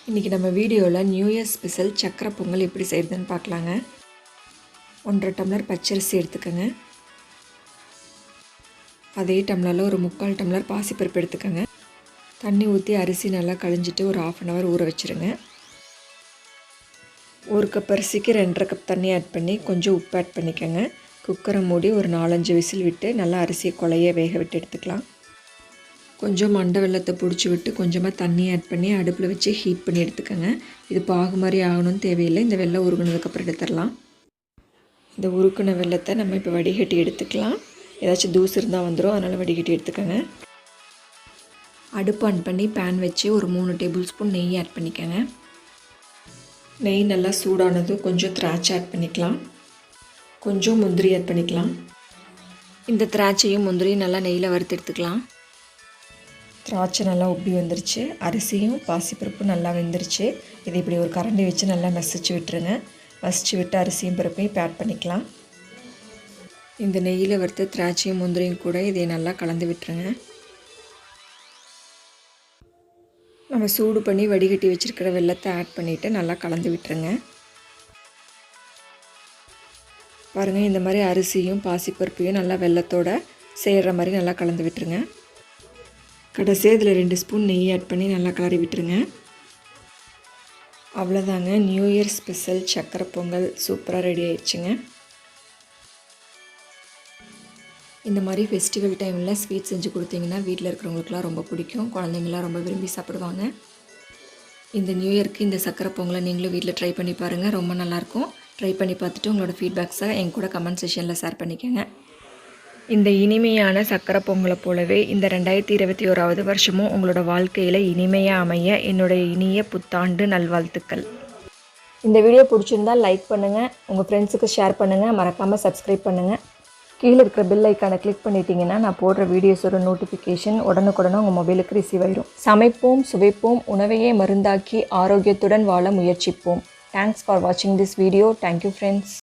இன்றைக்கி நம்ம வீடியோவில் நியூ இயர் ஸ்பெஷல் சக்கரை பொங்கல் எப்படி செய்கிறதுன்னு பார்க்கலாங்க. 1.5 டம்ளர் பச்சரிசி எடுத்துக்கோங்க. அதே டம்ளரில் ஒரு 3/4 டம்ளர் பாசிப்பருப்பு எடுத்துக்கோங்க. தண்ணி ஊற்றி அரிசி நல்லா கழிஞ்சிட்டு ஒரு 1/2 hour ஊற வச்சுருங்க. 1 கப் அரிசிக்கு 2.5 கப் தண்ணி ஆட் பண்ணி கொஞ்சம் உப்பு ஆட் பண்ணிக்கோங்க. குக்கரை மூடி ஒரு 4-5 விசில் விட்டு நல்லா அரிசியை குழைய வேக விட்டு எடுத்துக்கலாம். கொஞ்சம் மண்டை வெல்லத்தை பிடிச்சி விட்டு கொஞ்சமாக தண்ணி ஆட் பண்ணி அடுப்பில் வச்சு ஹீட் பண்ணி எடுத்துக்கோங்க. இது பாகு மாதிரி ஆகணும்னு தேவையில்லை. இந்த வெல்லம் உருகுனதுக்கப்புறம் எடுத்துடலாம். இந்த உருக்குன வெல்லத்தை நம்ம இப்போ வடிகட்டி எடுத்துக்கலாம். ஏதாச்சும் தூசு இருந்தால் வந்துடும், அதனால் வடிகட்டி எடுத்துக்கோங்க. அடுப்பு ஆன் பண்ணி பேன் வச்சு ஒரு 3 டேபிள் ஸ்பூன் நெய் ஆட் பண்ணிக்கோங்க. நெய் நல்லா சூடானது கொஞ்சம் திராட்சை ஆட் பண்ணிக்கலாம். கொஞ்சம் முந்திரி ஆட் பண்ணிக்கலாம். இந்த திராட்சையும் முந்திரியும் நல்லா நெய்யில் வறுத்து எடுத்துக்கலாம். திராட்சை நல்லா உப்பி வந்துருச்சு. அரிசியும் பாசிப்பருப்பும் நல்லா வெந்துருச்சு. இதை இப்படி ஒரு கரண்டி வச்சு நல்லா மசிச்சு விட்டுருங்க. மசிச்சு விட்டு அரிசியும் பருப்பையும் இப்போ ஆட் பண்ணிக்கலாம். இந்த நெய்யில் வறுத்த திராட்சையும் முந்திரியும் கூட இதை நல்லா கலந்து விட்டுருங்க. நம்ம சூடு பண்ணி வடிகட்டி வச்சுருக்கிற வெல்லத்தை ஆட் பண்ணிவிட்டு நல்லா கலந்து விட்டுருங்க. பாருங்கள், இந்த மாதிரி அரிசியும் பாசிப்பருப்பையும் நல்லா வெல்லத்தோடு சேர்கிற மாதிரி நல்லா கலந்து விட்டுருங்க. கடைசியாக இதில் 2 ஸ்பூன் நெய் ஆட் பண்ணி நல்லா கிளறி விட்டுருங்க. அவ்வளோதாங்க, நியூ இயர் ஸ்பெஷல் சக்கரை பொங்கல் சூப்பராக ரெடி ஆயிடுச்சுங்க. இந்த மாதிரி ஃபெஸ்டிவல் டைமில் ஸ்வீட் செஞ்சு கொடுத்தீங்கன்னா வீட்டில் இருக்கிறவங்களுக்குலாம் ரொம்ப பிடிக்கும். குழந்தைங்களாம் ரொம்ப விரும்பி சாப்பிடுவாங்க. இந்த நியூ இயர்க்கு இந்த சக்கரை பொங்கலை நீங்களும் வீட்டில் ட்ரை பண்ணி பாருங்கள். ரொம்ப நல்லாயிருக்கும். ட்ரை பண்ணி பார்த்துட்டு உங்களோட ஃபீட்பேக்ஸை என் கூட கமெண்ட் செக்ஷனில் ஷேர் பண்ணிக்கோங்க. இந்த இனிமையான சக்கரை பொங்கலை போலவே இந்த 2021 வருஷமும் உங்களோட வாழ்க்கையில் இனிமையாக அமைய என்னுடைய இனிய புத்தாண்டு நல்வாழ்த்துக்கள். இந்த வீடியோ பிடிச்சிருந்தால் லைக் பண்ணுங்கள், உங்கள் ஃப்ரெண்ட்ஸுக்கு ஷேர் பண்ணுங்கள், மறக்காமல் சப்ஸ்கிரைப் பண்ணுங்கள். கீழே இருக்கிற பெல் ஐக்கானை கிளிக் பண்ணிட்டீங்கன்னா நான் போடுற வீடியோஸோட நோட்டிஃபிகேஷன் உடனுக்குடனே உங்கள் மொபைலுக்கு ரிசீவ் ஆயிடும். சமைப்போம், சுவைப்போம், உணவையே மருந்தாக்கி ஆரோக்கியத்துடன் வாழ முயற்சிப்போம். தேங்க்ஸ் ஃபார் வாட்சிங் திஸ் வீடியோ. Thank you friends.